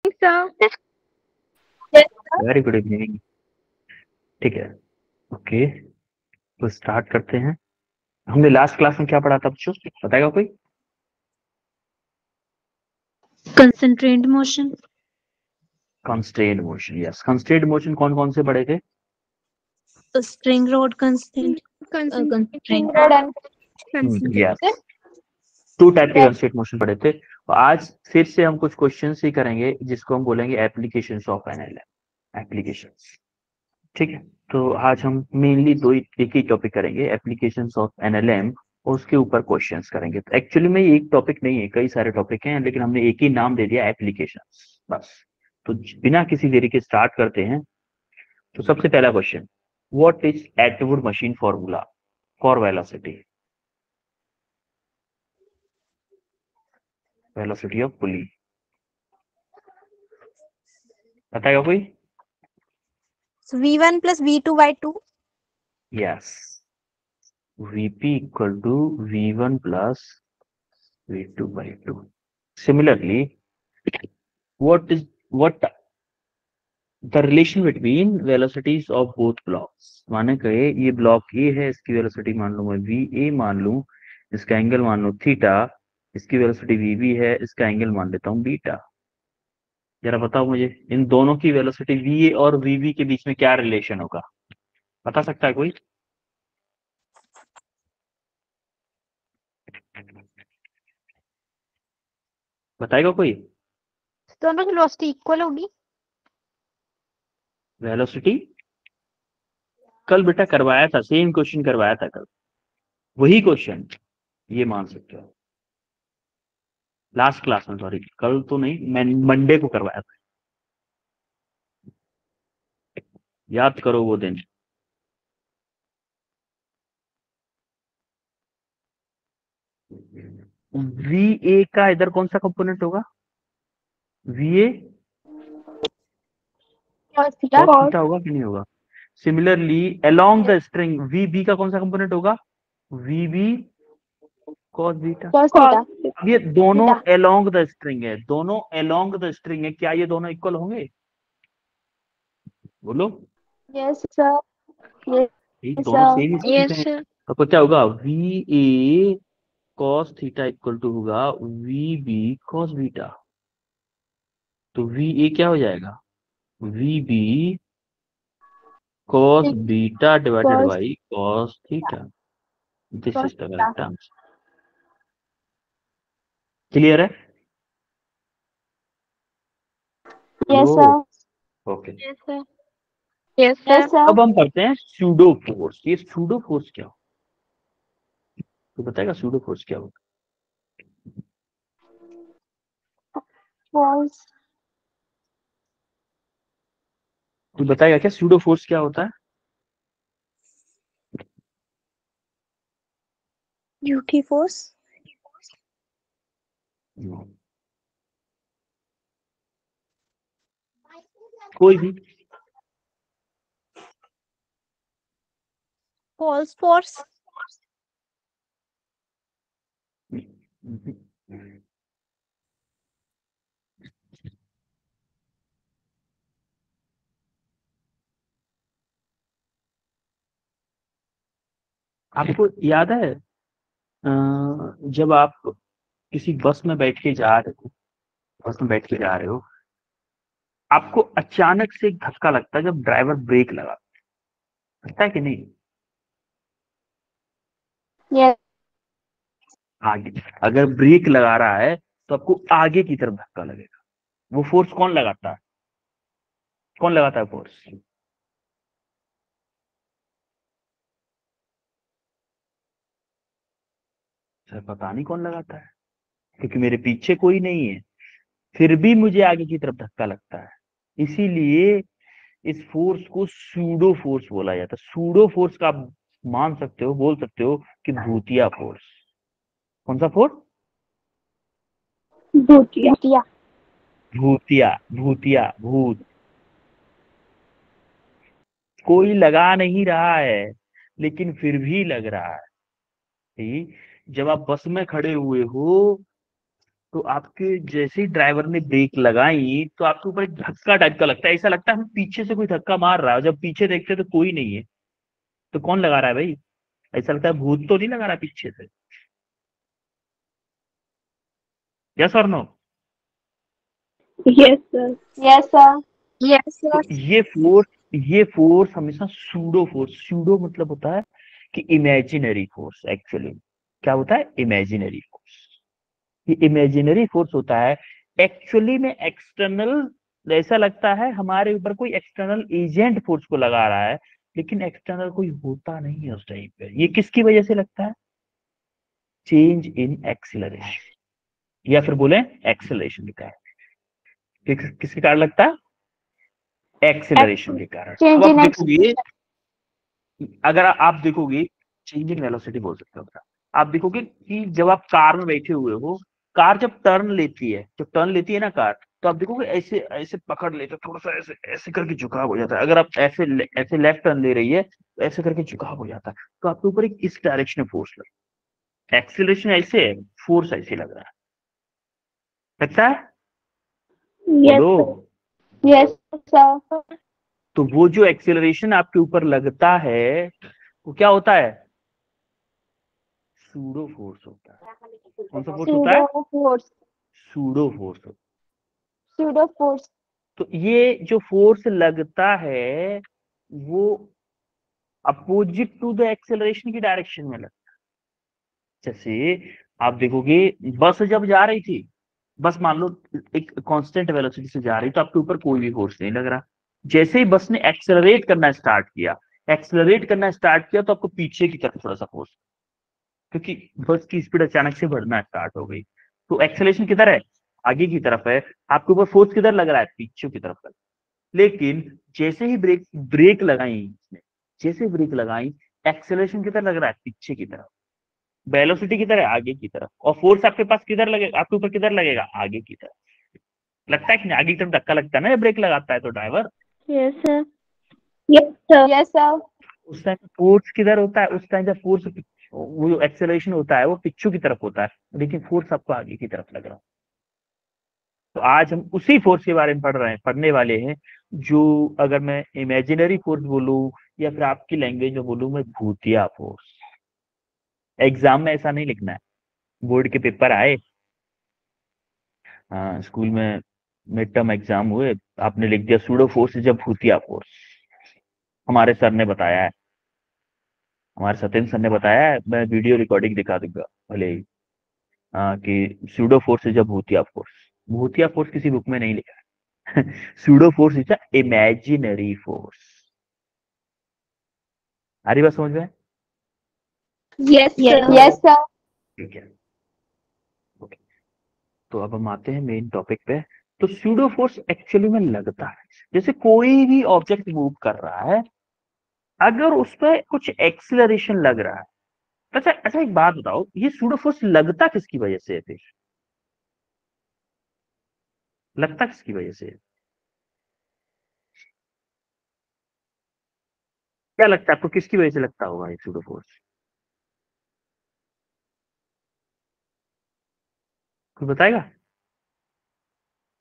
sir. Very good evening. ठीक है, okay, तो स्टार्ट करते हैं। हमने लास्ट क्लास में क्या पढ़ा था बच्चों, बताएगा कोई? Concentrate motion. Constraint motion, yes. Constraint motion कौन कौन से पढ़े थे? String rod constraint. Constraint. Yes, two type के कंस्ट्रेंट मोशन पढ़े थे। और आज फिर से हम कुछ क्वेश्चंस ही करेंगे जिसको हम बोलेंगे एप्लीकेशंस ऑफ एनएलएम, एप्लीकेशंस। ठीक है, तो आज हम मेनली एक ही टॉपिक करेंगे, एप्लीकेशंस ऑफ एनएलएम, और उसके ऊपर क्वेश्चंस करेंगे। तो एक्चुअली में ये एक टॉपिक नहीं है, कई सारे टॉपिक हैं, लेकिन हमने एक ही नाम दे दिया, एप्लीकेशंस, बस। तो बिना किसी देरी के स्टार्ट करते हैं। तो सबसे पहला question, what is Atwood machine formula for velocity? Velocity of pulley, बताएगा कोई? V1 plus V2 by 2. Yes, Vp equal to V1 plus V2 by 2. Similarly, what the relation between velocities of both blocks? माने कहे ये block ए है, इसकी velocity मान लो मैं V A मान लूं, इसका एंगल मान लो थीटा, इसकी वेलोसिटी वी बी है, इसका एंगल मान लेता हूँ बीटा। जरा बताओ मुझे, इन दोनों की वेलोसिटी वी ए और वी बी के बीच में क्या रिलेशन होगा, बता सकता है कोई? बताएगा कोई? दोनों की वेलोसिटी इक्वल होगी। वेलोसिटी कल बेटा करवाया था, सेम क्वेश्चन करवाया था कल, वही क्वेश्चन, ये मान सकते हो। लास्ट क्लास में, सॉरी कल तो नहीं, मैं मंडे को करवाया था, याद करो वो दिन। वी ए का इधर कौन सा कंपोनेंट होगा? वी ए कॉस थीटा होगा कि नहीं होगा? Similarly along the string V B का कौन सा कंपोनेंट होगा? V B cos beta. अब ये दोनों अलोंग द स्ट्रिंग है, दोनों अलोंग द स्ट्रिंग है, क्या ये दोनों इक्वल होंगे? बोलो। Yes sir. ये दोनों सेम ही यस हैं। सर। तो क्या होगा? V A cos theta equal to होगा वी बी कॉस बीटा। तो वी ए क्या हो जाएगा? V B cos beta divided by cos theta. This is the correct answer. Clear है? Yes sir. Okay, yes sir. Yes sir. अब हम पढ़ते हैं सूडो फोर्स। ये सूडो फोर्स क्या हो, तो बताएगा सूडो फोर्स क्या होगा? फॉल्स। तो बताएगा क्या सूडो फोर्स क्या होता है? यूटी फोर्स। कोई भी। False force. आपको याद है जब आप किसी बस में बैठ के जा रहे हो, बस में बैठ के जा रहे हो, आपको अचानक से एक धक्का लगता है जब ड्राइवर ब्रेक लगता है कि नहीं? यस। आगे, अगर ब्रेक लगा रहा है तो आपको आगे की तरफ धक्का लगेगा। वो फोर्स कौन लगाता है? कौन लगाता है फोर्स? सर पता नहीं कौन लगाता है, क्योंकि मेरे पीछे कोई नहीं है, फिर भी मुझे आगे की तरफ धक्का लगता है। इसीलिए इस फोर्स को सूडो फोर्स बोला जाता है। सूडो फोर्स का आप मान सकते हो, बोल सकते हो कि भूतिया फोर्स। कौन सा फोर्स? भूतिया। भूतिया, भूतिया, भूत। कोई लगा नहीं रहा है, लेकिन फिर भी लग रहा है। जब आप बस में खड़े हुए हो, तो आपके जैसे ही ड्राइवर ने ब्रेक लगाई तो आपके ऊपर एक धक्का टाइप का लगता है, ऐसा लगता है हमें पीछे से कोई धक्का मार रहा है। जब पीछे देखते हैं तो कोई नहीं है, तो कौन लगा रहा है भाई? ऐसा लगता है भूत तो नहीं लगा रहा पीछे से। यस और no? Yes, sir. Yes, sir. Yes, तो sir. ये फोर्स हमेशा सूडो मतलब होता है कि इमेजिनरी फोर्स। एक्चुअली क्या होता है? Imaginary force. ये इमेजिनरी फोर्स होता है, एक्चुअली में एक्सटर्नल। ऐसा लगता है हमारे ऊपर कोई एक्सटर्नल एजेंट फोर्स को लगा रहा है, लेकिन एक्सटर्नल कोई होता नहीं है उस टाइम पे। ये किसकी वजह से लगता है? चेंज इन एक्सिलरेशन, या फिर बोले एक्सेलरेशन के कारण। किसके कारण लगता है? एक्सेलरेशन के कारण। अब Change आप in देखोगे, अगर आप देखोगे, चेंज इन वेलोसिटी बोल सकते हो आप देखोगे कि जब आप कार में बैठे हुए हो, कार जब टर्न लेती है, ना कार, तो आप देखोगे ऐसे ऐसे पकड़ लेते, थोड़ा सा ऐसे ऐसे करके झुकाव हो जाता है। अगर आप ऐसे ऐसे लेफ्ट टर्न ले रही है तो ऐसे करके झुकाव हो जाता है। तो आपके ऊपर एक इस डायरेक्शन में फोर्स लग, एक्सीलरेशन ऐसे है, फोर्स ऐसे लग रहा है, लगता है? Yes, बोलो। sir. Yes, sir. तो वो जो एक्सेलरेशन आपके ऊपर लगता है वो क्या होता है? सूडो फोर्स होता है। कौन सा फोर्स होता है? Pseudo force. सूडो फोर्स होता Pseudo force. है। तो ये जो फोर्स लगता है वो अपोजिट टू द एक्सेलरेशन की डायरेक्शन में लगता है। जैसे आप देखोगे, बस जब जा रही थी, बस मान लो एक कांस्टेंट वेलोसिटी से जा रही, तो आपके ऊपर कोई भी फोर्स नहीं लग रहा। जैसे ही बस ने एक्सेलरेट करना स्टार्ट किया तो आपको पीछे की तरफ थोड़ा सा फोर्स, क्योंकि बस की स्पीड अचानक से बढ़ना स्टार्ट हो गई। तो एक्सेलरेशन किधर है? आगे की तरफ है। आपके ऊपर फोर्स किधर लग रहा है? पीछे की तरफ लग रहा है। लेकिन जैसे ही ब्रेक लगाई इसने, जैसे ब्रेक लगाई, एक्सेलरेशन किधर लग रहा है? पीछे की तरफ। वेलोसिटी किधर है? आगे की तरफ। और फोर्स आपके पास किधर लगेगा? आपके ऊपर किधर लगेगा? आगे की तरफ। लगता है कि नहीं? आगे की तरफ धक्का लगता है ना जब ब्रेक लगाता है तो driver. Yes, sir. Yes, sir. Yes, sir. उस टाइम फोर्स किधर होता है? उस टाइम जब फोर्स, वो जो एक्सेलरेशन होता है वो पीछू की तरफ होता है, लेकिन फोर्स आपको आगे की तरफ लग रहा है। तो आज हम उसी फोर्स के बारे में पढ़ने वाले हैं, जो अगर मैं इमेजिनरी फोर्स बोलूं या फिर आपकी लैंग्वेज में बोलूं मैं, भूतिया फोर्स। एग्जाम में ऐसा नहीं लिखना है। बोर्ड के पेपर आए, स्कूल में मिड टर्म एग्जाम हुए, आपने लिख दिया सूडो फोर्स इज अ भूतिया फोर्स। हमारे सर ने बताया है, हमारे सत्येंद्र सर ने बताया है, मैं वीडियो रिकॉर्डिंग दिखा दूंगा भले ही, कि सूडो फोर्स इज अ भूतिया फोर्स। भूतिया फोर्स किसी बुक में नहीं लिखा है। Pseudo force is a imaginary force. आ रही बात समझ में? Yes, sir. Yes, sir. ठीक है, ओके। तो अब हम आते हैं मेन टॉपिक पे। तो सूडो फोर्स एक्चुअली में लगता है जैसे कोई भी ऑब्जेक्ट मूव कर रहा है, अगर उस पर कुछ एक्सिलरेशन लग रहा है। अच्छा अच्छा, एक बात बताओ, ये सूडो फोर्स लगता किसकी वजह से है फिर? लगता किसकी वजह से है? क्या लगता है आपको, किसकी वजह से लगता होगा ये सूडो फोर्स? कोई बताएगा?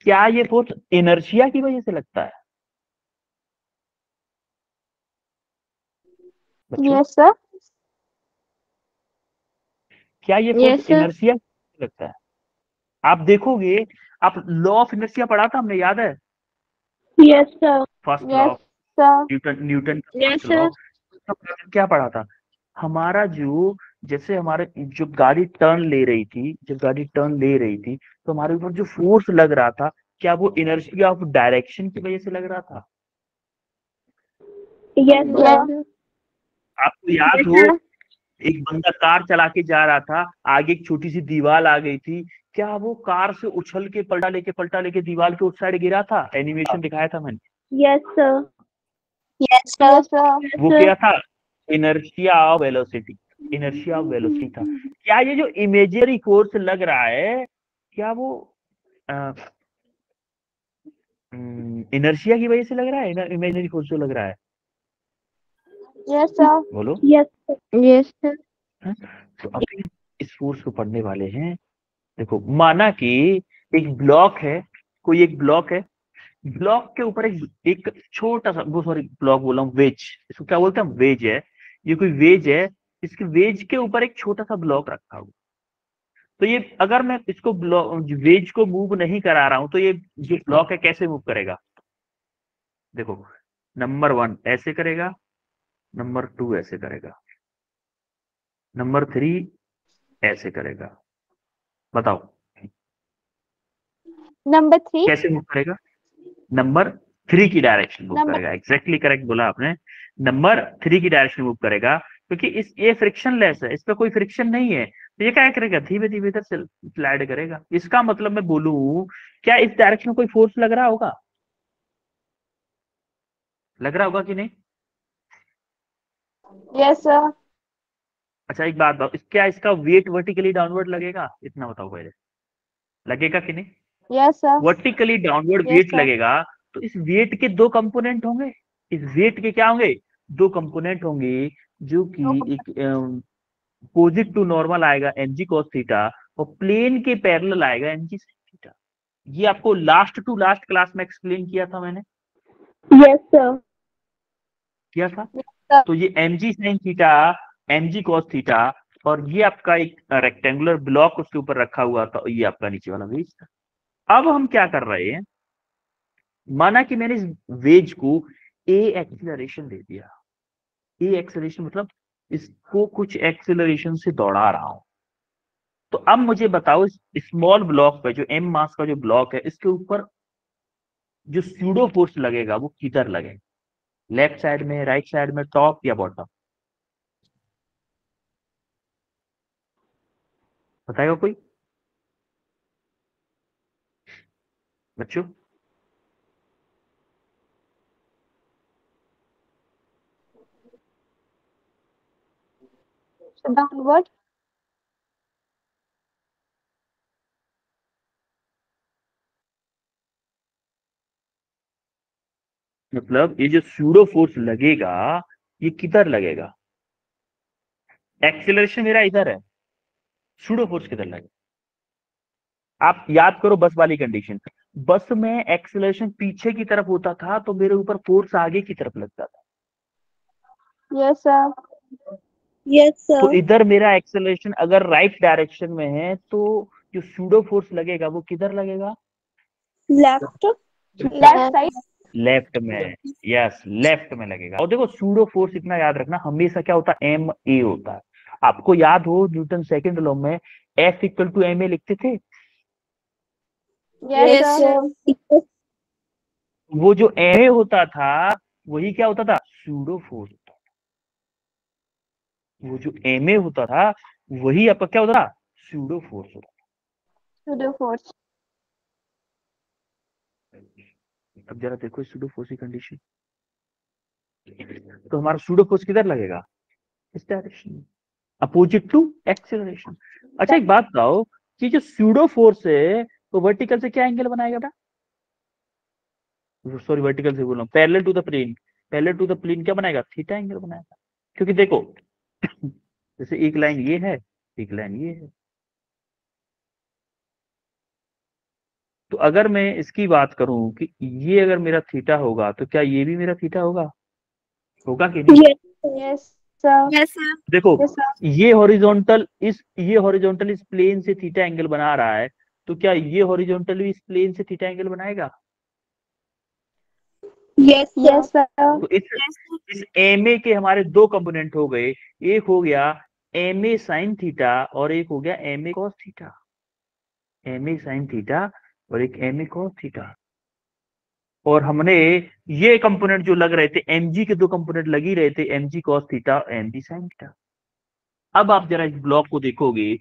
क्या ये फोर्स इनर्शिया की वजह से लगता है बच्चों? Yes, sir. क्या ये फोर्स Yes, sir. इनर्शिया लगता है? आप देखोगे, आप लॉ ऑफ इनर्शिया पढ़ा था हमने, याद है? Yes, sir. First law, Yes, sir. Newton का Yes, फर्स्ट लॉ। sir. तो क्या पढ़ा था? हमारा जो, जैसे हमारे जो गाड़ी टर्न ले रही थी, तो हमारे ऊपर जो फोर्स लग रहा था, क्या वो इनर्शिया ऑफ डायरेक्शन की वजह से लग रहा था? Yes, sir. आपको याद Yes, हो, sir. एक बंदा कार चला के जा रहा था, आगे एक छोटी सी दीवार आ गई थी, क्या वो कार से उछल के पलटा लेके दीवार के उस साइड गिरा था? एनिमेशन दिखाया था मैंने। Yes, sir. Yes, sir. Yes, sir. वो क्या था? इनर्शिया ऑफ वेलोसिटी था। क्या ये जो इमेजिनरी फोर्स लग रहा है, क्या वो इनर्शिया की वजह से लग रहा है? इमेजिनरी फोर्स जो लग रहा है, Yes, sir. बोलो। Yes, sir. Yes, sir. हाँ? तो अभी इस फोर्स को पढ़ने वाले हैं, देखो माना कि एक ब्लॉक है, कोई एक ब्लॉक है, ब्लॉक के ऊपर एक छोटा सा, वो सॉरी ब्लॉक बोला हूँ, वेज, इसको क्या बोलते हैं, वेज है, ये कोई वेज है, इसके वेज के ऊपर एक छोटा सा ब्लॉक रखा हुआ। तो ये अगर मैं इसको ब्लॉक वेज को मूव नहीं करा रहा हूं तो ये जो ब्लॉक है कैसे मूव करेगा? देखो, नंबर 1 ऐसे करेगा, नंबर 2 ऐसे करेगा, नंबर 3 ऐसे करेगा। बताओ नंबर 3। कैसे मूव करेगा? नंबर 3 की डायरेक्शन मूव नंबर करेगा, एग्जैक्टली करेक्ट बोला आपने, नंबर 3 की डायरेक्शन मूव करेगा, क्योंकि इस ये फ्रिक्शन लेस है, इस पे कोई फ्रिक्शन नहीं है, तो ये क्या करेगा, धीमे धीमे इधर से स्लाइड करेगा। इसका मतलब मैं बोलूं, क्या इस डायरेक्शन में कोई फोर्स लग रहा होगा? लग रहा होगा कि नहीं? Yes sir. अच्छा एक बात बताओ, क्या इसका वेट वर्टिकली डाउनवर्ड लगेगा? इतना बताओ पहले, लगेगा कि नहीं? Yes sir. Vertically downward yes weight sir. लगेगा, तो इस वेट के दो कंपोनेंट होंगे, इस वेट के क्या होंगे, दो कंपोनेंट होंगे, जो कि एक अपोजिट टू नॉर्मल आएगा mg cos थीटा, और प्लेन के पैरेलल आएगा mg sin थीटा। ये आपको लास्ट टू लास्ट क्लास में एक्सप्लेन किया था मैंने, यस सर। किया था। सर। तो ये mg sin theta, mg cos theta, और ये आपका एक रेक्टेंगुलर ब्लॉक उसके ऊपर रखा हुआ था, ये आपका नीचे वाला वेज था। अब हम क्या कर रहे हैं, माना कि मैंने इस वेज को ए एक्सिलरेशन दे दिया, ए एक्सिलरेशन मतलब इसको कुछ एक्सिलरेशन से दौड़ा रहा हूं। तो अब मुझे बताओ, इस स्मॉल ब्लॉक पे जो एम मास का जो ब्लॉक है, इसके ऊपर जो स्यूडो फोर्स लगेगा वो किधर लगेगा? लेफ्ट साइड में, राइट साइड में, टॉप या बॉटम? बताएगा कोई बच्चों? डाउनवर्ड। मतलब ये जो स्यूडो फोर्स लगेगा, ये किधर लगेगा? एक्सिलरेशन मेरा इधर है, स्यूडो फोर्स किधर लगेगा? आप याद करो बस वाली कंडीशन, बस में एक्सिलरेशन पीछे की तरफ होता था तो मेरे ऊपर फोर्स आगे की तरफ लगता था। Yes sir. यस तो सर। इधर मेरा एक्सेलरेशन अगर राइट डायरेक्शन में है, तो जो सूडो फोर्स लगेगा वो किधर लगेगा? लेफ्ट। Left side. लेफ्ट में, यस लेफ्ट में लगेगा। और देखो सूडो फोर्स इतना याद रखना, हमेशा क्या होता है, एम ए होता है। आपको याद हो न्यूटन सेकंड लॉ में F equal to M A लिखते थे, यस सर। वो जो एम ए होता था वही क्या होता था, सूडो फोर्स होता था। वो जो एम ए होता था वही आपका क्या होता था, सूडो फोर्स होता सूडो फोर्स। था। अब जरा देखो सूडो फोर्स की कंडीशन, तो हमारा सूडो फोर्स किधर लगेगा, इस डायरेक्शन में, अपोजिट टू एक्सेलरेशन। अच्छा एक बात बताओ कि जो सूडो फोर्स है तो वर्टिकल से क्या एंगल बनाएगा बेटा? सॉरी वर्टिकल से बोल रहा हूँ, parallel to the plane, parallel to the plane क्या बनाएगा, थीटा एंगल बनाएगा। क्योंकि देखो जैसे एक लाइन ये है, एक लाइन ये है, तो अगर मैं इसकी बात करूं कि ये अगर मेरा थीटा होगा तो क्या ये भी मेरा थीटा होगा? होगा कि नहीं? Yes sir. Yes sir. देखो यस सर। ये हॉरिजॉन्टल इस प्लेन से थीटा एंगल बना रहा है, तो क्या ये हॉरिजॉन्टल भी इस प्लेन से थीटा एंगल बनाएगा? Yes sir. तो इस एम ए के हमारे दो कंपोनेंट हो गए, एक हो गया एम ए साइन थीटा और एक हो गया M A cos theta, M A sine theta और एक एम ए कॉस थीटा। और हमने ये कंपोनेंट जो लग रहे थे, एमजी के दो कंपोनेंट लग ही रहे थे, एमजी कॉस थीटा और एमजी साइन थीटा। अब आप जरा इस ब्लॉक को देखोगे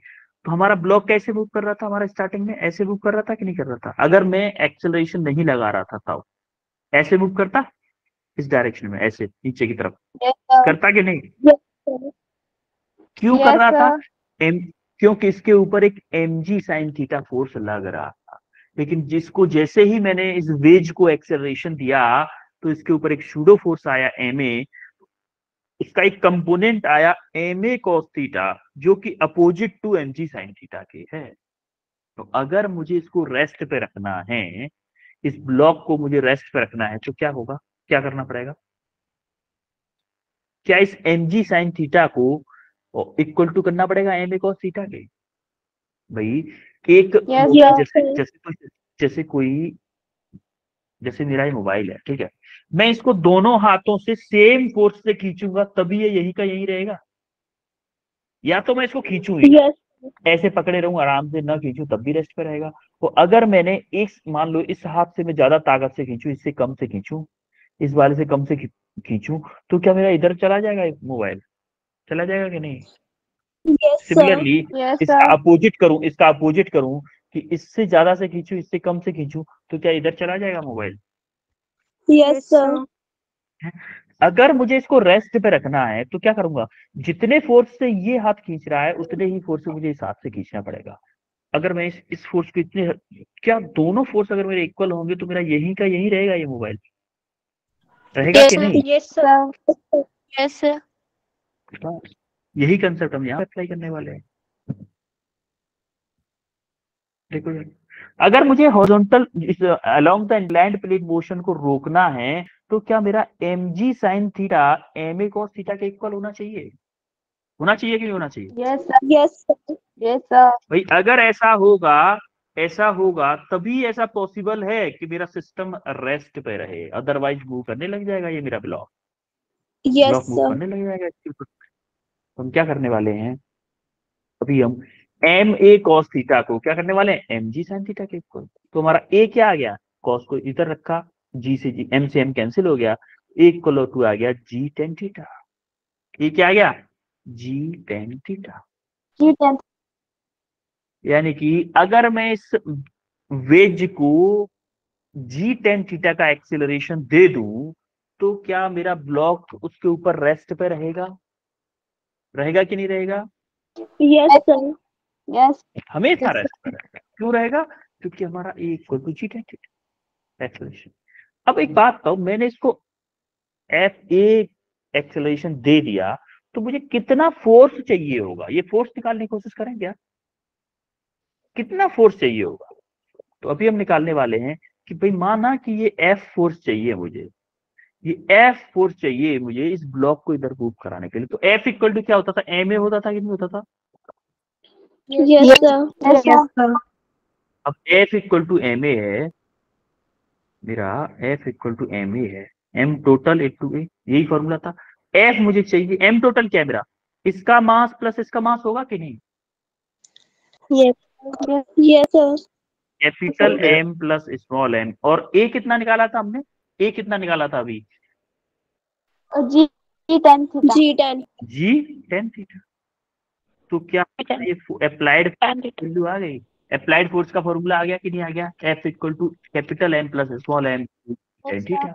तो हमारा ब्लॉक कैसे मूव कर रहा था, हमारा स्टार्टिंग में ऐसे मूव कर रहा था कि नहीं कर रहा था? अगर मैं एक्सेलरेशन नहीं लगा रहा था तब ऐसे मूव करता, इस डायरेक्शन में ऐसे नीचे की तरफ यस सर। करता कि नहीं? Yes sir. क्यों कर यस रहा था? सर। एम क्योंकि इसके ऊपर एक mg साइन थीटा फोर्स लग रहा था। लेकिन जिसको जैसे ही मैंने इस वेज को एक्सेलरेशन दिया तो इसके ऊपर एक सूडो फोर्स आया ma, इसका एक कंपोनेंट आया ma cos थीटा, जो कि opposite to mg sine theta के है। तो अगर मुझे इसको रेस्ट पे रखना है, इस ब्लॉक को मुझे रेस्ट पे रखना है, तो क्या होगा, क्या करना पड़ेगा? क्या इस mg sin थीटा को इक्वल टू करना पड़ेगा ma cos थीटा के? भाई एक Yes, जैसे sir. जैसे मेरा ये मोबाइल है, ठीक है, मैं इसको दोनों हाथों से सेम फोर्स से खींचूंगा तभी ये यही का यही रहेगा, या तो मैं इसको खींचूं ही, Yes. ऐसे पकड़े रहूं आराम से, ना खींचूं तब भी रेस्ट पे रहेगा। तो अगर मैंने इस, मान लो इस हाथ से मैं ज्यादा ताकत से खींचूं, इससे कम से खींचूं, इस वाले से कम से खींचूं, तो क्या मेरा इधर चला जाएगा मोबाइल? चला जाएगा कि नहीं? Yes, sir. सिमिलरली Yes, इसका sir. अपोजिट करूं कि इससे ज्यादा से खींचूं, इससे कम से खींचूं, तो क्या इधर चला जाएगा मोबाइल? Yes, sir. अगर मुझे इसको रेस्ट पे रखना है तो क्या करूंगा, जितने फोर्स से ये हाथ खींच रहा है उतने ही फोर्स से मुझे इस हाथ से खींचना पड़ेगा। अगर मैं इस फोर्स को इतने, क्या दोनों फोर्स अगर मेरे इक्वल होंगे तो मेरा यही का यही रहेगा ये मोबाइल, रहेगा Yes, कि नहीं? yes, sir. Yes, sir. हाँ, यही कंसेप्ट हम यहाँ अप्लाई करने वाले हैं। देखो यार, अगर मुझे horizontal along the inclined plane motion को रोकना है, तो क्या मेरा mg sin theta ma cos theta के इक्वल होना चाहिए? होना चाहिए कि नहीं होना चाहिए? Yes, sir. Yes, sir. Yes, sir. भाई अगर ऐसा होगा तभी ऐसा पॉसिबल है कि मेरा सिस्टम रेस्ट पे रहे, अदरवाइज मूव करने लग जाएगा ये मेरा ब्लॉक, Yes, मूव sir. करने लग जाएगा इसके ऊपर। तो हम क्या करने वाले हैं, अभी हम एम ए कॉस थीटा को क्या करने वाले हैं, एम जी साइन थीटा के इक्वल। तो हमारा ए क्या आ गया, कॉस को इधर रखा, जी से जी, एम से एम कैंसिल हो गया, एक को टू आ गया जी टेन थीटा। ये क्या आ गया, जी टेन थीटा। G 10. यानी कि अगर मैं इस वेज को जी टेन थीटा का एक्सेलरेशन दे दूं, तो क्या मेरा ब्लॉक उसके ऊपर रेस्ट पे रहेगा? रहेगा कि नहीं रहेगा? Yes, sir. Yes. हमेशा रेस्ट पे रहेगा। क्यों रहेगा? क्योंकि हमारा A equal to G tan theta acceleration. अब एक बात कहूं, मैंने इसको एफ ए एक्सेलरेशन दे दिया, तो मुझे कितना फोर्स चाहिए होगा, ये फोर्स निकालने की कोशिश करें क्या, कितना फोर्स चाहिए होगा? तो अभी हम निकालने वाले हैं कि भाई माना कि ये एफ फोर्स चाहिए मुझे, ये एफ फोर्स चाहिए मुझे इस ब्लॉक को इधर मूव कराने के लिए। तो एफ इक्वल टू क्या होता था, एम ए होता था कि नहीं होता था? Yes, sir. Yes, sir. अब F equal to M A है मेरा, F equal to M A है, एम टोटल एक टू ए, यही फॉर्मूला था। एफ मुझे चाहिए, एम टोटल क्या है मेरा, इसका मास प्लस इसका मास होगा कि नहीं? Yes. Yes, sir. Capital M plus small M. और ए कितना निकाला था हमने, ए कितना निकाला था अभी, G 10 theta. G 10. G tan theta. तो क्या ये अप्लाइड वैल्यू आ गई, अप्लाइड फोर्स का फॉर्मूला आ गया कि नहीं आ गया, F equal to capital M plus small m tan theta.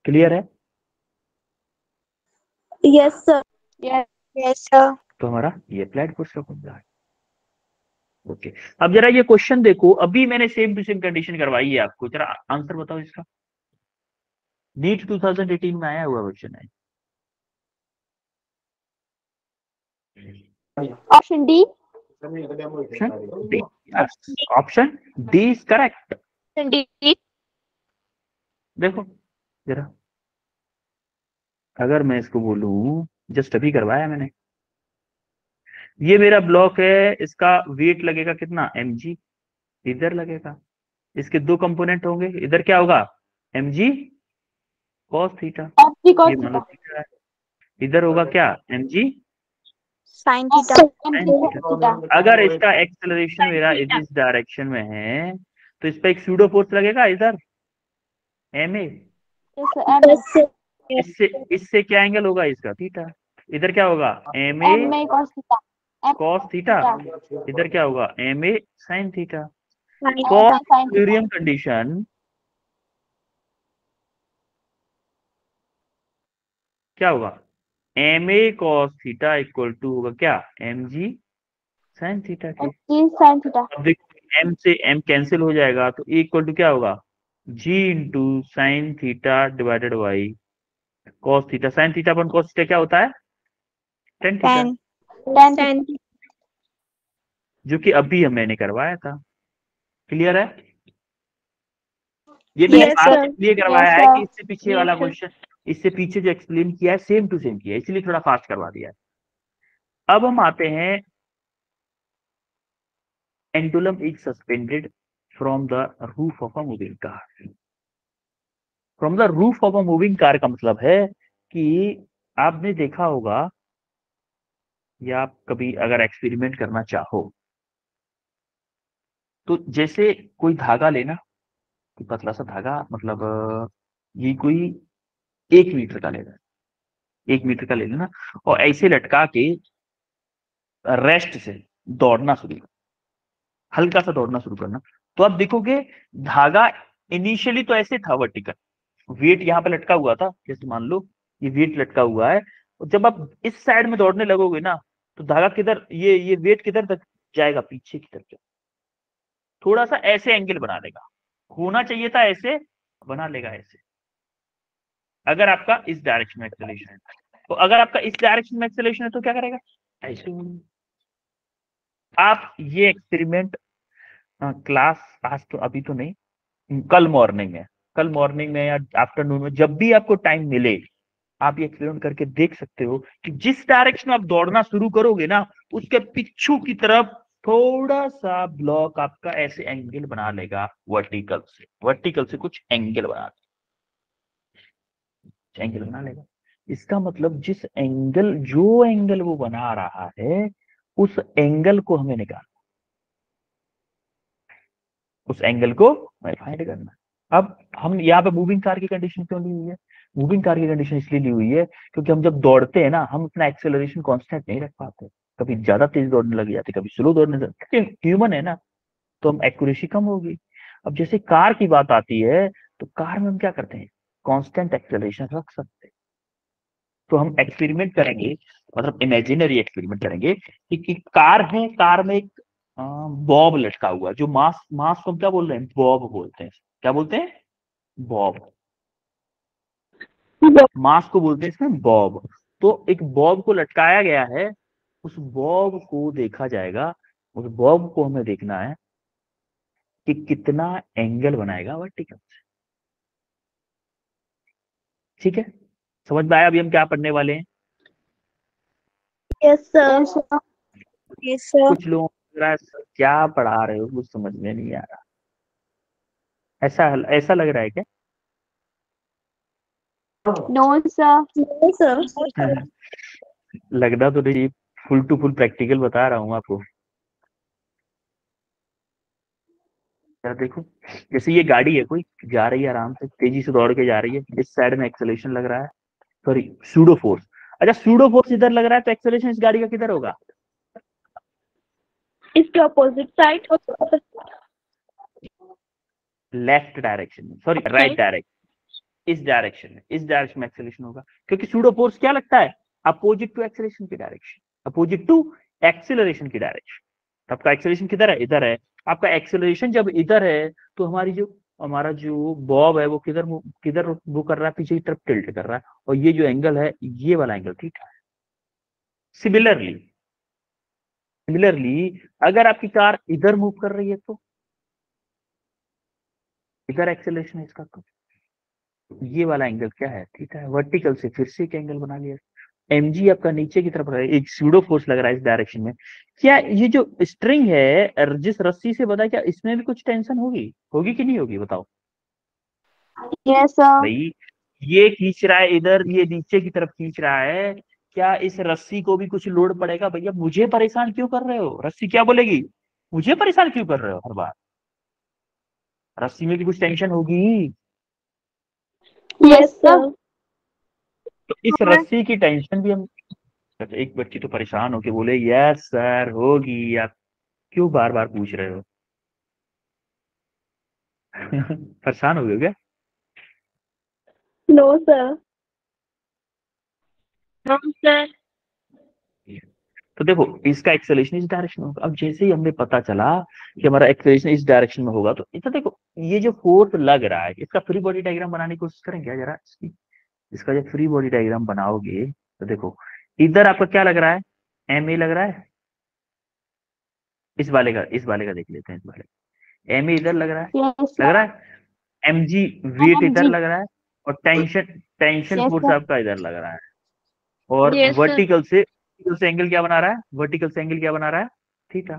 Clear है? Yes, sir. Yes. Yes, sir. तो हमारा ये अप्लाइड फोर्स का फॉर्मूला है। ओके, अब जरा ये क्वेश्चन देखो, अभी मैंने सेम टू सेम कंडीशन करवाई है आपको, जरा आंसर बताओ इसका। नीट 2018 में आया हुआ क्वेश्चन है। Option D. Option D is correct. D. देखो जरा, अगर मैं इसको बोलूं, जस्ट अभी करवाया मैंने, ये मेरा ब्लॉक है, इसका वेट लगेगा कितना, mg, इधर लगेगा, इसके दो कंपोनेंट होंगे, इधर क्या होगा, mg cos theta, FG cos ये मान लो theta. थीटा है, इधर होगा क्या, mg Sin theta. sin theta. अगर इसका एक्सेलरेशन मेरा इस डायरेक्शन में है, तो इस पे एक सूडो फोर्स लगेगा इधर, ma, Yes, sir. इससे क्या एंगल होगा इसका, थीटा। इधर क्या होगा, ma MA cos theta. cos theta, इधर क्या होगा, ma sin theta. Sin for theta. Equilibrium condition क्या होगा, ma cos theta equal to होगा क्या, mg sin थीटा के। Sin theta. अब देखो m से m कैंसिल हो जाएगा, तो e इक्वल टू क्या होगा, g into sine theta divided by cos theta. Sine theta upon cos theta क्या होता है, टेन थीटा। Tan. जो कि अभी मैंने करवाया था। क्लियर है? ये मैंने यस आज सर। इसलिए करवाया है कि इससे पीछे वाला क्वेश्चन, इससे पीछे जो एक्सप्लेन किया है सेम टू सेम किया है, इसलिए थोड़ा फास्ट करवा दिया है। अब हम आते हैं, pendulum is suspended from the roof of a moving car. From the roof of a moving car का मतलब है कि आपने देखा होगा, या आप कभी अगर एक्सपेरिमेंट करना चाहो तो जैसे कोई धागा लेना, कोई पतला सा धागा, मतलब ये कोई 1 मीटर का लेना, 1 मीटर का ले लेना, और ऐसे लटका के रेस्ट से दौड़ना शुरू करना, हल्का सा दौड़ना शुरू करना। तो आप देखोगे धागा इनिशियली तो ऐसे था वर्टिकल, वेट यहाँ पे लटका हुआ था, जैसे मान लो ये वेट लटका हुआ है, और जब आप इस साइड में दौड़ने लगोगे ना, तो धागा किधर, ये वेट किधर तक जाएगा, पीछे की तरफ, थोड़ा सा ऐसे एंगल बना लेगा, होना चाहिए था ऐसे, बना लेगा ऐसे, अगर आपका इस डायरेक्शन में एक्सेलरेशन है। तो अगर आपका इस डायरेक्शन में एक्सेलरेशन है तो क्या करेगा, ऐसे। आप ये एक्सपेरिमेंट क्लास, आज तो अभी तो नहीं, कल मॉर्निंग में, कल मॉर्निंग में या आफ्टरनून में, जब भी आपको टाइम मिले, आप ये एक्सपेरिमेंट करके देख सकते हो कि जिस डायरेक्शन में आप दौड़ना शुरू करोगे ना, उसके पीछू की तरफ थोड़ा सा ब्लॉक आपका ऐसे एंगल बना लेगा, वर्टिकल से कुछ एंगल एंगल बना लेगा। इसका मतलब जिस एंगल, जो एंगल वो बना रहा है, उस एंगल को हमें निकालना, उस एंगल को हमें फाइंड करना। अब हम यहाँ पे मूविंग कार की कंडीशन क्यों ली हुई है? मूविंग कार की कंडीशन इसलिए ली हुई है क्योंकि हम जब दौड़ते हैं ना, हम अपना एक्सेलरेशन कांस्टेंट नहीं रख पाते, कभी ज्यादा तेज दौड़ने लग जाते, कभी स्लो दौड़ने लग, क्योंकि ह्यूमन है ना, तो हम एक्यूरेसी कम होगी। अब जैसे कार की बात आती है, तो कार में हम क्या करते हैं, कांस्टेंट एक्सेलरेशन रख सकते हैं। तो हम एक्सपेरिमेंट करेंगे, मतलब इमेजिनरी एक्सपेरिमेंट करेंगे कि कार है, कार में एक बॉब लटका हुआ है, जो मास मास को हम क्या बोल रहे हैं, बॉब बोलते हैं। क्या बोलते हैं? बॉब। मास को बोलते हैं इसमें बॉब। तो एक बॉब को लटकाया गया है, उस बॉब को देखा जाएगा, उस बॉब को हमें देखना है कि कितना एंगल बनाएगा वर्टिकल से। ठीक है, समझ में आया अभी हम क्या पढ़ने वाले हैं? Yes sir. Yes sir. कुछ लोगों को लग रहा है "सर, क्या पढ़ा रहे हो, कुछ समझ में नहीं आ रहा"। ऐसा ऐसा लग रहा है क्या? No sir. No sir. लगना तो नहीं, फुल टू फुल प्रैक्टिकल बता रहा हूँ आपको। क्या देखो, जैसे ये गाड़ी है, कोई जा रही है आराम से, तेजी से दौड़ के जा रही है, इस साइड में एक्सेलरेशन लग रहा है, सॉरी सूडो फोर्स। अच्छा, सूडो फोर्स इधर लग रहा है, तो एक्सेलरेशन इस गाड़ी का किधर होगा? इसके अपोजिट साइड। लेफ्ट डायरेक्शन में, सॉरी राइट डायरेक्शन, इस डायरेक्शन में एक्सेलरेशन होगा, क्योंकि सूडो फोर्स क्या लगता है, अपोजिट टू एक्सेलरेशन की डायरेक्शन, अपोजिट टू एक्सेलरेशन की डायरेक्शन। आपका एक्सेलरेशन किधर है, इधर है। आपका एक्सेलरेशन जब इधर है, तो हमारा जो बॉब है वो किधर वो कर रहा है, पीछे की तरफ टिल्ट कर रहा है, और ये जो एंगल है, ये वाला एंगल थीटा है। सिमिलरली सिमिलरली अगर आपकी कार इधर मूव कर रही है, तो इधर एक्सेलरेशन है इसका, तो ये वाला एंगल क्या है, थीटा है। वर्टिकल से फिर से एक एंगल बना लिया, mg आपका नीचे की तरफ है, एक सूडो फोर्स लग रहा है इस डायरेक्शन में। क्या ये जो स्ट्रिंग है, जिस रस्सी से बंधा, क्या इसमें भी कुछ टेंशन होगी, होगी कि नहीं होगी, बताओ यस सर। भाई। ये खींच रहा है इधर, ये नीचे की तरफ खींच रहा है, क्या इस रस्सी को भी कुछ लोड पड़ेगा? भैया मुझे परेशान क्यों कर रहे हो, रस्सी क्या बोलेगी, मुझे परेशान क्यों कर रहे हो हर बार, रस्सी में भी कुछ टेंशन होगी। Yes sir. तो इस रस्सी की टेंशन भी हम, एक बच्ची तो परेशान होके बोले यस सर होगी, आप क्यों बार बार पूछ रहे हो? परेशान हो गए क्या? No sir. No sir. तो देखो, इसका एक्सेलरेशन इस डायरेक्शन में होगा। अब जैसे ही हमें पता चला कि हमारा एक्सेलरेशन इस डायरेक्शन में होगा, तो इतना देखो, ये जो फोर्स लग रहा है, इसका फ्री बॉडी डायग्राम बनाने की कोशिश करेंगे जरा इसकी। इसका जब फ्री बॉडी डायग्राम बनाओगे, तो देखो इधर आपका क्या लग रहा है, एम ए लग रहा है, इस वाले का देख लेते हैं। इस वाले एम इधर लग रहा है, यस लग रहा सर। है। एम जी वेट इधर जी। लग रहा है, और tension tension yes force sir. आपका इधर लग रहा है। और यस सर। वर्टिकल से एंगल क्या बना रहा है, वर्टिकल से एंगल क्या बना रहा है, थीटा।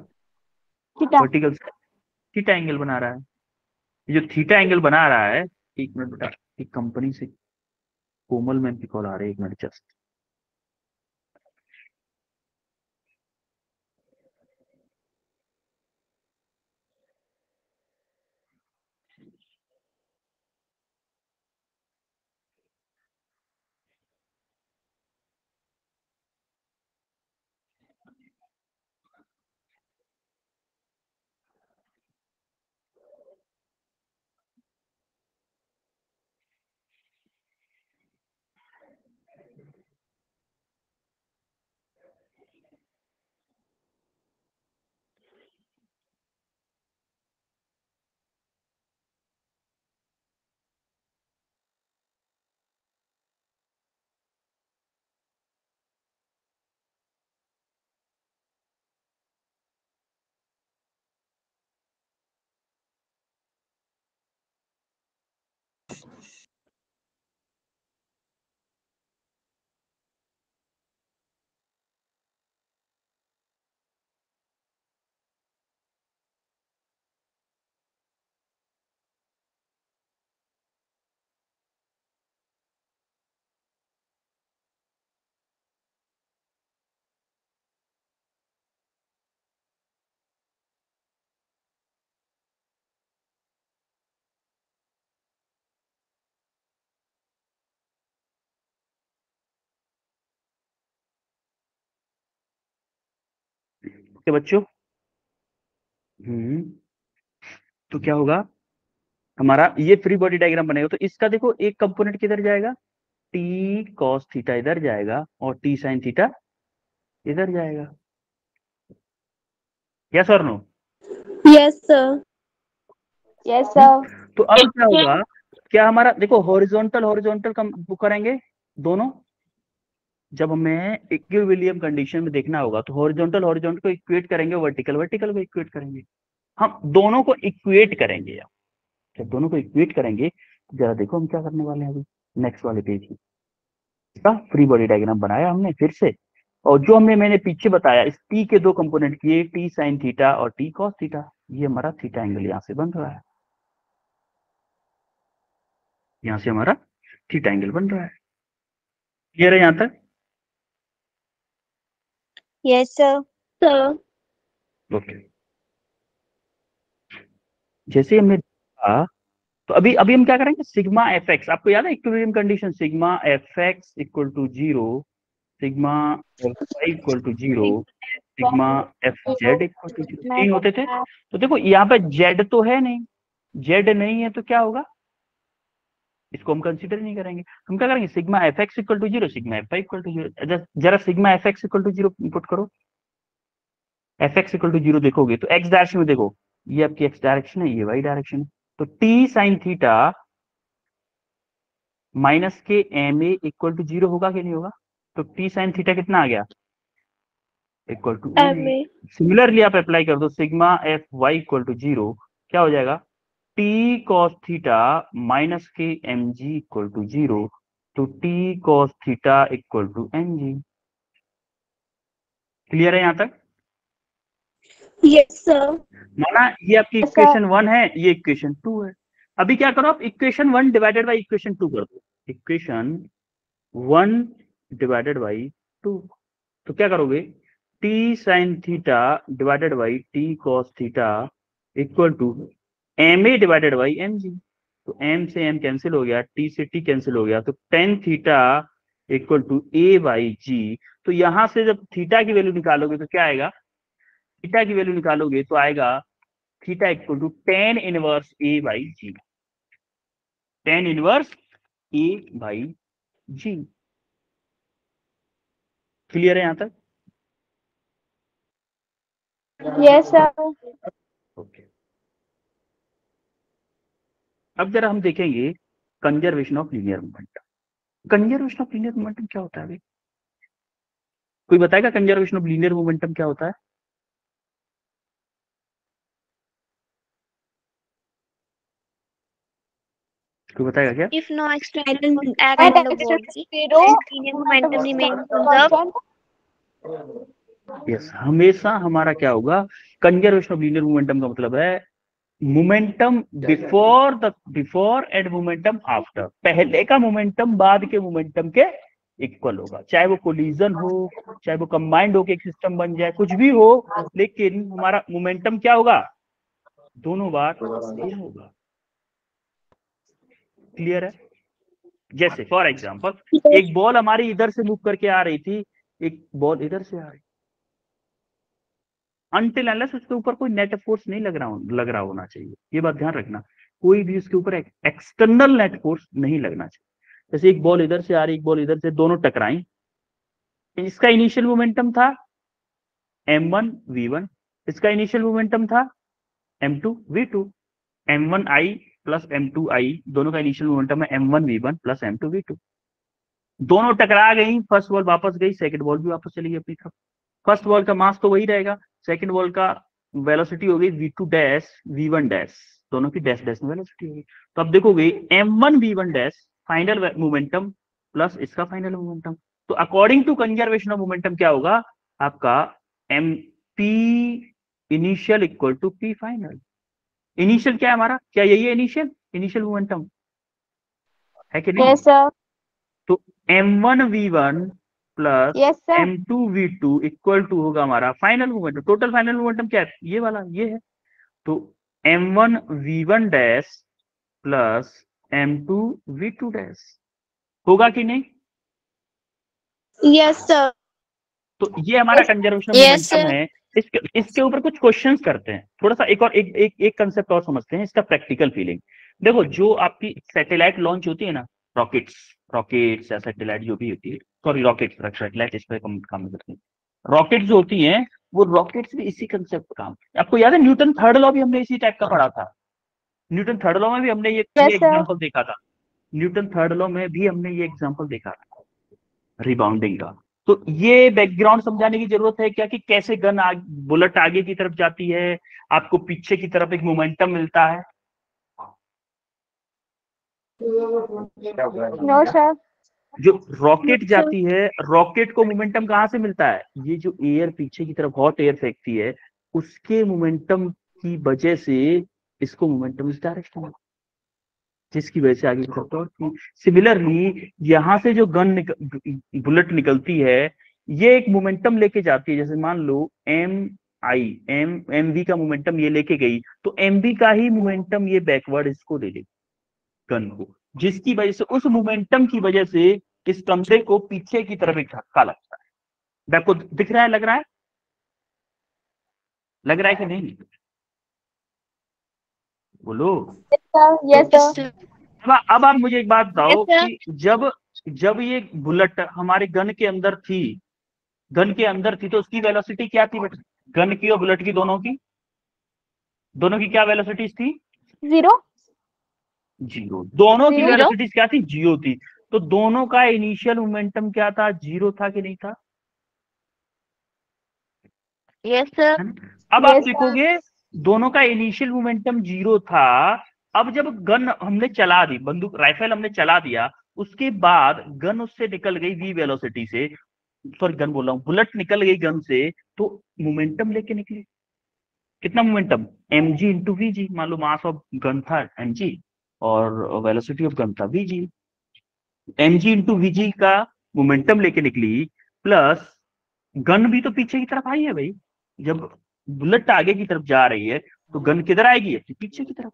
थीटा। वर्टिकल से थीटा एंगल बना रहा है। ये जो थीटा एंगल बना रहा है, एक मिनट बेटा, एक कंपनी से कोमल मैम की कॉल आ रही है, एक मिनट जस्ट। ओके बच्चों। हम्म तो क्या होगा हमारा, ये फ्री बॉडी डायग्राम बनेगा। तो इसका देखो एक कंपोनेंट किधर जाएगा, टी कॉस थीटा इधर जाएगा, और टी साइन थीटा इधर जाएगा। यस और no? Yes sir. Yes sir. तो अब क्या होगा, क्या हमारा देखो हॉरिजॉन्टल हॉरिजॉन्टल कम वो करेंगे दोनों। जब हमें इक्विलिब्रियम कंडीशन में देखना होगा तो हॉरिजॉन्टल हॉरिजॉन्टल को इक्वेट करेंगे, वर्टिकल वर्टिकल को इक्वेट करेंगे। हम दोनों को इक्वेट करेंगे। अब जब दोनों को इक्वेट करेंगे तो जरा देखो हम क्या करने वाले हैं अभी नेक्स्ट वाले पेज में। इसका फ्री बॉडी डायग्राम बनाया हमने फिर से, और जो मैंने पीछे बताया, इस टी के दो कंपोनेंट किए, टी साइन थीटा और टी कॉस थीटा। ये हमारा थीटा एंगल यहाँ से बन रहा है, यहाँ से हमारा थीटा एंगल बन रहा है। क्लियर है यहाँ तक? Yes sir. सर। ओके। जैसे हमने देखा, तो अभी अभी हम क्या करेंगे, सिग्मा एफ एक्स, आपको याद है equilibrium condition, sigma F x equal to zero, sigma F Y equal to zero, sigma F z equal to zero, तीन होते थे। तो देखो यहाँ पे जेड तो है नहीं, जेड नहीं है तो क्या होगा, इसको हम कंसीडर नहीं करेंगे। हम क्या करेंगे, sigma F x equal to zero, sigma F Y equal to zero. जरा sigma F x equal to zero input करो। F x equal to zero देखोगे तो एक्स डायरेक्शन में देखो, ये आपकी एक्स डायरेक्शन है, ये वाई डायरेक्शन है। तो टी साइन थीटा माइनस के m a equal to zero होगा कि नहीं होगा? तो टी साइन थीटा कितना आ गया, equal to M A. Similarly आप अप्लाई कर दो, sigma F Y equal to zero, क्या हो जाएगा, टी कॉस थीटा माइनस के M G equal to zero. तो T cos theta equal to M G. Clear है यहाँ तक? Yes sir. माना ये आपकी इक्वेशन वन है, ये इक्वेशन टू है। अभी क्या करो, आप equation one divided by equation two कर दो, equation one divided by two. तो क्या करोगे, T sine theta divided by T cos theta equal to M a divided by m g. तो एम से एम कैंसिल हो गया, टी से टी कैंसिल हो गया, तो tan theta equal to A by G. तो यहां से जब थीटा की वैल्यू निकालोगे तो क्या आएगा, थीटा की वैल्यू निकालोगे तो आएगा theta equal to tan inverse a by g, tan inverse a by g. Clear है यहां तक? Yes sir. ओके। अब जरा हम देखेंगे conservation of linear momentum. Conservation of linear momentum क्या होता है अभी? कोई बताएगा कंजर्वेशन ऑफ लीनियर मोमेंटम क्या होता है? कोई बताएगा क्या? If no external act on the body, linear momentum remains conserved. Yes, हमेशा हमारा क्या होगा, कंजर्वेशन ऑफ लीनियर मोमेंटम का मतलब है momentum before and momentum after, पहले का मोमेंटम बाद के मोमेंटम के इक्वल होगा, चाहे वो कोलिजन हो, चाहे वो कंबाइंड हो के एक सिस्टम बन जाए, कुछ भी हो, लेकिन हमारा मोमेंटम क्या होगा, दोनों बार सेम होगा। क्लियर है? जैसे फॉर एग्जांपल एक बॉल हमारी इधर से मूव करके आ रही थी, एक बॉल इधर से आ रही, अनटिल अनलेस उसके ऊपर कोई नेट फोर्स नहीं लग रहा होना चाहिए, ये बात ध्यान रखना, कोई भी उसके ऊपर एक्सटर्नल नेट फोर्स नहीं लगना चाहिए। जैसे एक बॉल इधर से आ रही, एक बॉल इधर से, दोनों टकराई, इसका इनिशियल मोमेंटम था m1 v1, इसका इनिशियल मोमेंटम था m2 v2, m1i plus m2i, दोनों का इनिशियल मोमेंटम है m1 v1 plus m2 v2। दोनों टकरा गई, फर्स्ट बॉल वापस गई, सेकंड बॉल भी वापस चली गई अपनी तरफ। फर्स्ट बॉल का मास तो वही रहेगा, सेकंड बॉल का वेलोसिटी हो गई v2 डैश v1 डैश, दोनों की डैश डैश में वेलोसिटी होगी। तो अब देखोगे m1 v1 dash final momentum plus इसका फाइनल मोमेंटम, तो according to conservation of momentum क्या होगा आपका, m p initial equal to p final. Initial क्या है हमारा, क्या यही है इनिशियल मोमेंटम है कि नहीं? Yes sir. तो m1 v1 plus yes sir. m2 v2 equal to होगा हमारा final momentum. Total final momentum क्या है, ये वाला, ये है। तो m1 v1 dash plus m2 v2 dash होगा कि नहीं? Yes, sir. तो ये हमारा कंजर्वेशन Yes, मोमेंटम sir. है। इसके ऊपर कुछ क्वेश्चंस करते हैं, थोड़ा सा एक और एक कंसेप्ट और समझते हैं, इसका प्रैक्टिकल फीलिंग। देखो जो आपकी सैटेलाइट लॉन्च होती है ना, रॉकेट्स या सैटेलाइट जो भी होती है, सॉरी रॉकेट्स, सैटेलाइट इस पर काम करते हैं, रॉकेट जो होती हैं वो रॉकेट्स भी इसी कंसेप्ट पर काम। आपको याद है न्यूटन थर्ड लॉ भी हमने इसी टाइप का पढ़ा था, न्यूटन थर्ड लॉ में भी हमने ये एग्जाम्पल देखा था, न्यूटन थर्ड लॉ में भी हमने ये एग्जाम्पल देखा था रिबाउंडिंग का। तो ये बैकग्राउंड समझाने की जरूरत है क्या, कि कैसे बुलेट आगे की तरफ जाती है, आपको पीछे की तरफ एक मोमेंटम मिलता है। No sir. जो रॉकेट जाती है, रॉकेट को मोमेंटम कहां से मिलता है, ये जो एयर पीछे की तरफ हॉट एयर फेंकती है उसके मोमेंटम की वजह से इसको मोमेंटम इस डायरेक्शन में, जिसकी वजह से आगे की तरफ। सिमिलरली यहाँ से जो बुलेट निकलती है, ये एक मोमेंटम लेके जाती है, जैसे मान लो एम वी का मोमेंटम ये लेके गई, तो एम वी का ही मोमेंटम ये बैकवर्ड इसको दे देगी गन को, जिसकी वजह से उस मोमेंटम की वजह से इस कंधे को पीछे की तरफ एक धक्का लगता है। आपको दिख रहा है, लग रहा है कि नहीं? बोलो। Yes sir. अब आप मुझे एक बात बताओ कि जब ये बुलेट हमारे गन के अंदर थी, तो उसकी वेलोसिटी क्या थी बेटा, गन की और बुलेट की, दोनों की क्या वेलोसिटीज थी? जीरो। दोनों की वेलोसिटीज क्या थी? जीरो थी। तो दोनों का इनिशियल मोमेंटम क्या था, जीरो था कि नहीं था? Yes, sir. अब आप देखोगे दोनों का इनिशियल मोमेंटम जीरो था। अब जब गन हमने चला दी, बंदूक राइफल हमने चला दिया, उसके बाद गन उससे निकल गई वी वेलोसिटी से, सॉरी गन बोल रहा हूं, बुलेट निकल गई गन से, तो मोमेंटम लेके निकली। कितना मोमेंटम? mg into v. मान लो मास ऑफ गन था mg और वेलोसिटी ऑफ गन था वी। mg इंटू वी का मोमेंटम लेके निकली, प्लस गन भी तो पीछे की तरफ आई है भाई। जब बुलेट आगे की तरफ जा रही है तो गन किधर आएगी, पीछे की तरफ।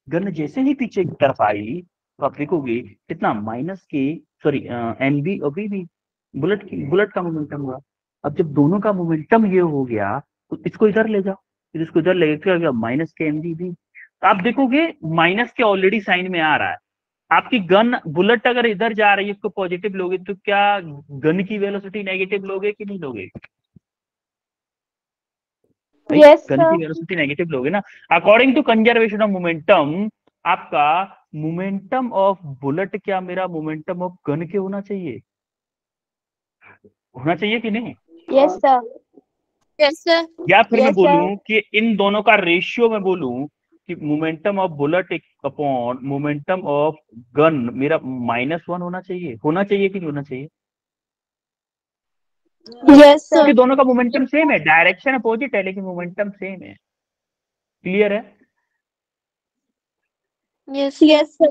गन जैसे ही पीछे की तरफ आई तो आप देखोगे कितना माइनस के, सॉरी एन बी और वी बुलेट का मोमेंटम हुआ। अब जब दोनों का मोमेंटम ये हो गया तो इसको इधर ले जाओ, फिर इसको इधर ले गया माइनस के एम बी। आप देखोगे माइनस के ऑलरेडी साइन में आ रहा है। आपकी गन बुलेट अगर इधर जा रही है, इसको पॉजिटिव लोगे तो क्या गन की वेलोसिटी नेगेटिव लोगे कि नहीं लोगे? यस गन की वेलोसिटी नेगेटिव लोगे ना। According to conservation of momentum, आपका मोमेंटम ऑफ बुलेट क्या मेरा मोमेंटम ऑफ गन के होना चाहिए कि नहीं? Yes sir. Yes, sir. या फिर मैं बोलूं कि इन दोनों का रेशियो में बोलूं कि momentum of bullet upon momentum of gun मेरा -1 होना चाहिए कि नहीं होना चाहिए? यस क्योंकि सर। दोनों का मोमेंटम सेम है, डायरेक्शन अपोजिट है लेकिन मोमेंटम सेम है। क्लियर है? Yes yes sir.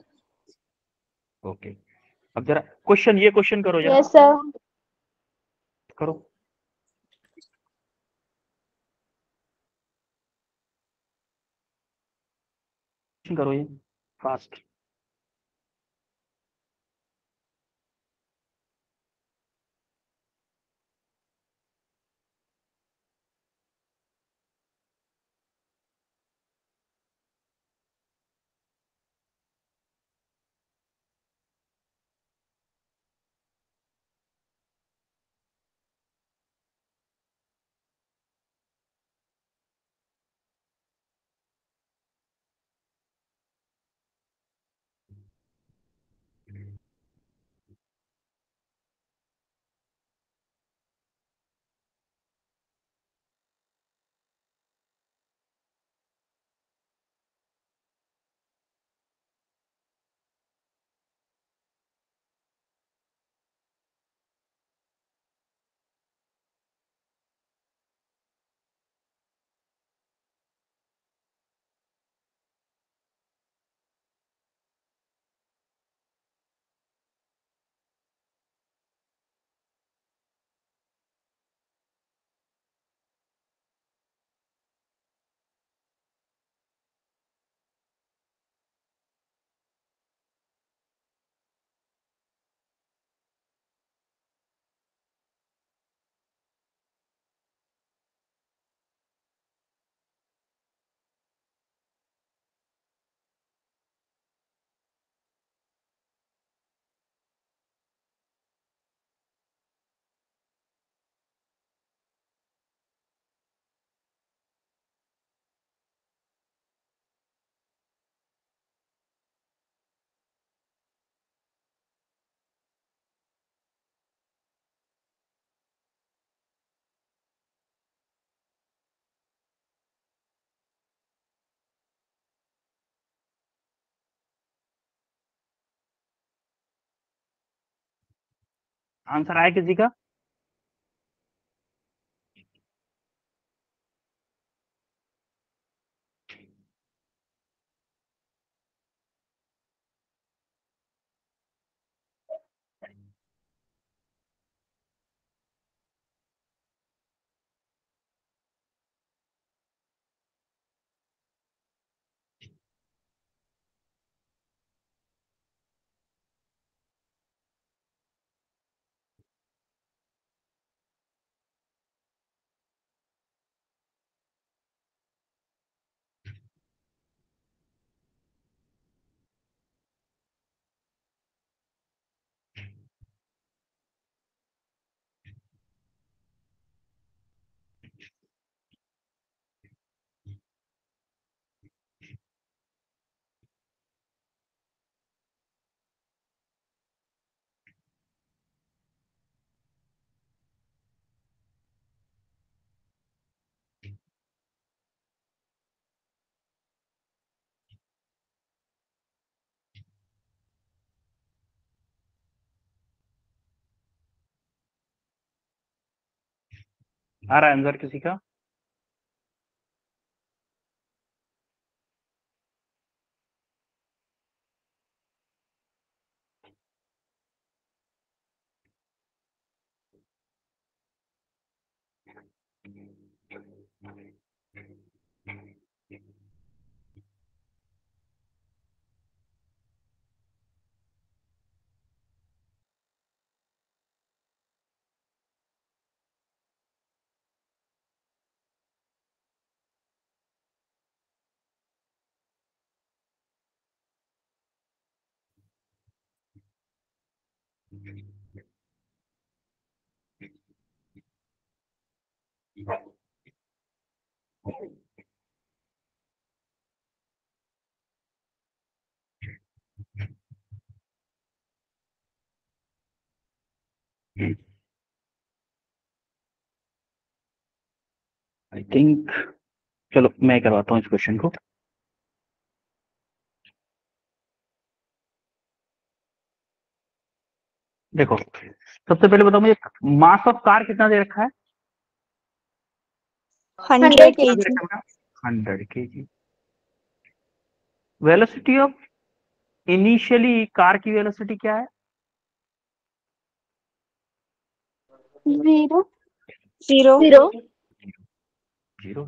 ओके, अब जरा ये क्वेश्चन करो जरा। Yes sir. करो। करो ये फास्ट। आंसर आया किसी का? आ रहा है आंसर किसी का? आई थिंक, चलो मैं करवाता हूँ इस क्वेश्चन को। देखो सबसे पहले बताओ मुझे मास ऑफ कार कितना दे रखा है? 100 कितना दे kg. रखा है? 100 kg. Velocity of initially car की वेलोसिटी क्या है? 0. 0. 0.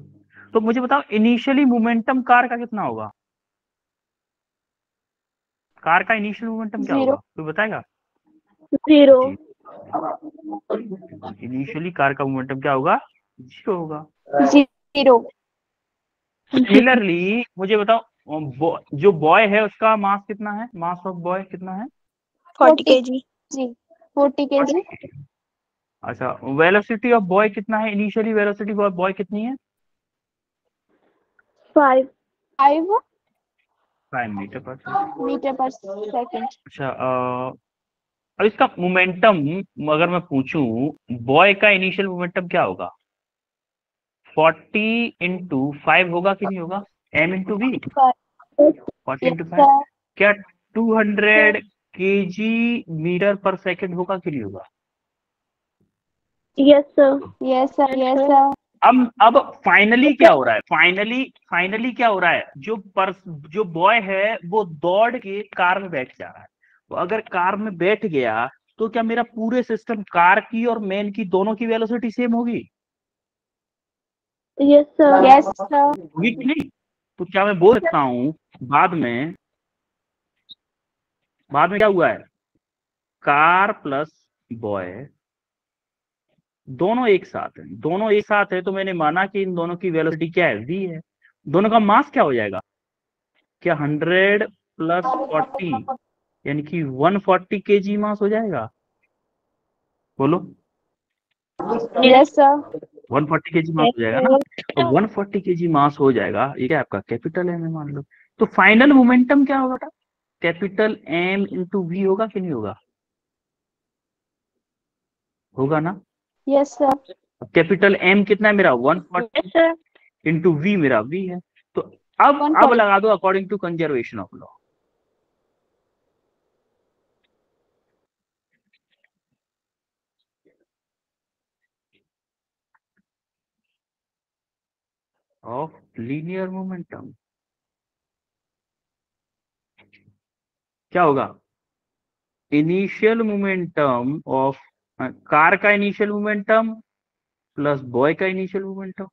तो मुझे बताओ इनिशियली मोमेंटम कार का कितना होगा? कार का इनिशियल मोमेंटम क्या 0. होगा, कोई बताएगा? 0. इनिशियली कार का मोमेंटम क्या होगा? 0 होगा. 0. सिमिलरली मुझे बताओ जो बॉय है उसका मास कितना है? मास ऑफ बॉय कितना है? 40 kg. 40 kg. अच्छा, वेलोसिटी ऑफ बॉय कितना है? इनिशियली वेलोसिटी ऑफ बॉय कितनी है? 5 5 मीटर पर सेकंड. मीटर पर सेकंड. अच्छा, अब इसका मोमेंटम अगर मैं पूछूं बॉय का इनिशियल मोमेंटम क्या होगा? 40 इंटू 5 होगा कि नहीं होगा? m into we. 40 इंटू 5 क्या 200 kg मीटर पर सेकंड होगा कि नहीं होगा? Yes sir. अब फाइनली क्या हो रहा है? फाइनली क्या हो रहा है? जो बॉय है वो दौड़ के कार में बैठ जा रहा है. तो अगर कार में बैठ गया तो क्या मेरा पूरे सिस्टम कार की और मैन की दोनों की वेलोसिटी सेम होगी? Yes sir. होगी कि नहीं? तो क्या मैं बोल सकता हूँ बाद में क्या हुआ है? कार प्लस बॉय दोनों एक साथ है तो मैंने माना कि इन दोनों की वेलोसिटी क्या है? v है. दोनों का मास क्या हो जाएगा? क्या 100 प्लस 40 यानी कि 140 kg मास हो जाएगा? बोलो. Yes sir. 140 kg मास हो जाएगा ना? तो 140 kg मास हो जाएगा. ये क्या आपका कैपिटल एम है मान लो. तो फाइनल मोमेंटम क्या होगा? कैपिटल एम इंटू वी होगा कि नहीं होगा? होगा ना? Yes sir. कैपिटल एम कितना है मेरा? 140 इंटू वी मेरा वी है. तो अब 140. लगा दो according to conservation of law. Of linear momentum क्या होगा? इनिशियल मोमेंटम ऑफ कार का इनिशियल मोमेंटम प्लस बॉय का initial momentum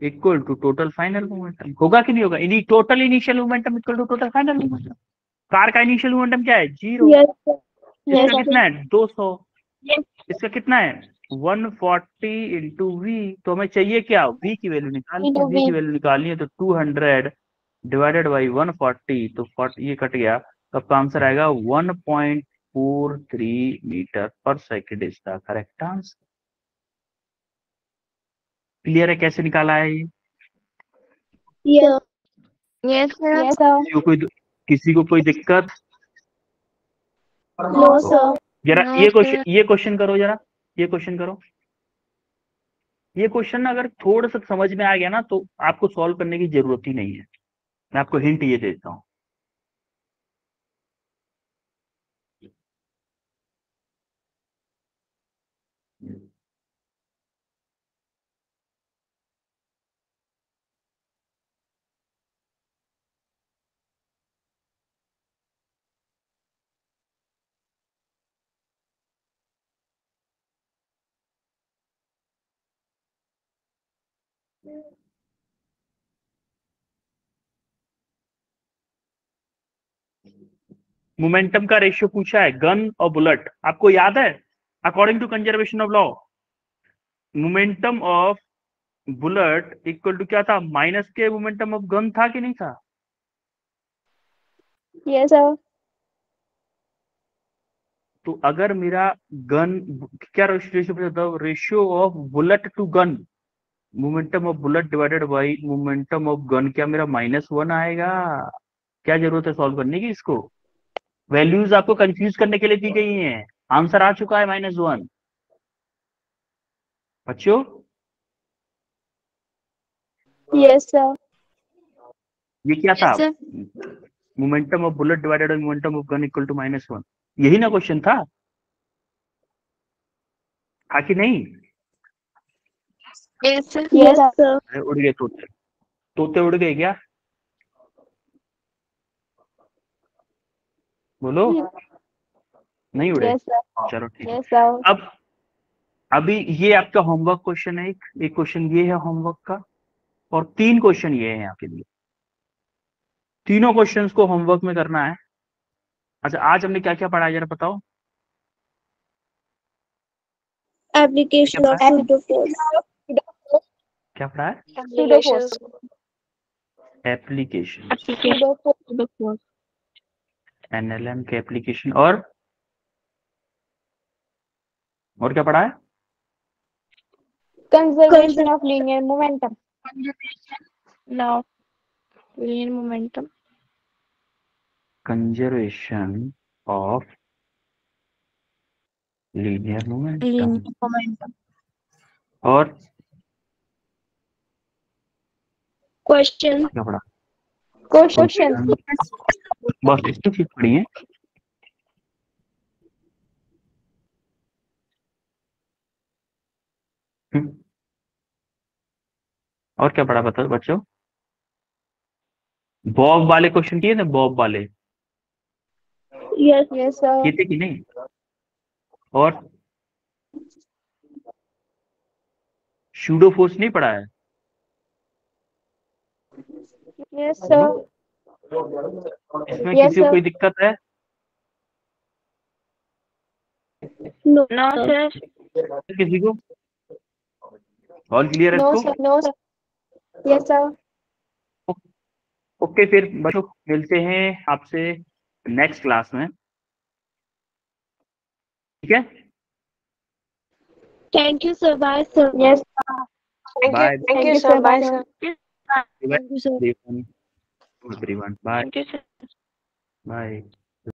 equal to total final momentum. होगा कि नहीं होगा? Total initial momentum equal to total final momentum. Car का initial momentum क्या है? 0. इसका कितना है? 200. इसका कितना है? 140 इंटू वी. तो हमें चाहिए क्या? v की वैल्यू निकालनी है. तो 200 डिवाइडेड बाई 140. तो 40 ये कट गया तो आपका आंसर आएगा 1.43 मीटर पर second is the correct answer. Clear है कैसे निकाला है ये? Yes, sir. किसी को कोई दिक्कत? No sir. जरा No, ये sir. क्वेश्चन करो. ये क्वेश्चन अगर थोड़ा सा समझ में आ गया ना तो आपको सॉल्व करने की जरूरत ही नहीं है. मैं आपको हिंट ये देता हूँ. मोमेंटम का रेशियो पूछा है गन और बुलेट. आपको याद है according to conservation of law momentum of bullet equal to क्या था? माइनस के मोमेंटम ऑफ गन था कि नहीं था? Yes sir. तो अगर मेरा गन क्या ratio ratio of bullet to gun momentum of bullet divided by momentum of gun क्या मेरा -1 आएगा? क्या जरूरत है सॉल्व करने की? इसको वैल्यूज आपको कंफ्यूज करने के लिए दी गई हैं. आंसर आ चुका है -1. बच्चों यस सर. ये क्या था? Yes, sir. Momentum of bullet divided by momentum of gun equal to -1. यही ना क्वेश्चन था कि नहीं? Yes, sir. Yes, sir. अरे उड़ गए तोते, तोते उड़ गए क्या? बोलो, नहीं उड़े? Yes, sir. चलो ठीक है। Yes, sir. अब अभी ये आपका होमवर्क क्वेश्चन है, एक क्वेश्चन ये है होमवर्क का, और 3 क्वेश्चन ये है आपके लिए। तीनों क्वेश्चंस को होमवर्क में करना है। अच्छा, आज हमने क्या क्या पढ़ा है जरा बताओ। Application of pseudophores. क्या पढ़ा है? Applications. Application, Pseudophores. एनएलएम के एप्लीकेशन, और क्या पढ़ा है? Conservation of linear momentum. Now, linear momentum. Conservation of linear momentum, Linear momentum. और Question. क्या पढ़ा? Question. बस इतनी चीज पढ़ी है। और क्या पढ़ा बताओ बच्चों? बॉब वाले क्वेश्चन किए थे, बॉब वाले Yes. Yes, sir. किए थे कि नहीं? और स्यूडोफोर्स नहीं पढ़ा है? Yes, sir. इसमें Yes, किसी को sir. कोई दिक्कत है? No. No, sir. किसी को? ऑल क्लियर है No, इसको? sir. No, sir. Yes, sir. Okay, फिर बच्चों मिलते हैं आपसे नेक्स्ट क्लास में, ठीक है? Thank you, sir. Bye, sir. Yes, sir. Bye Thank you, sir. Bye, sir. Thank you, sir. Everyone, bye Thank you, sir. Bye.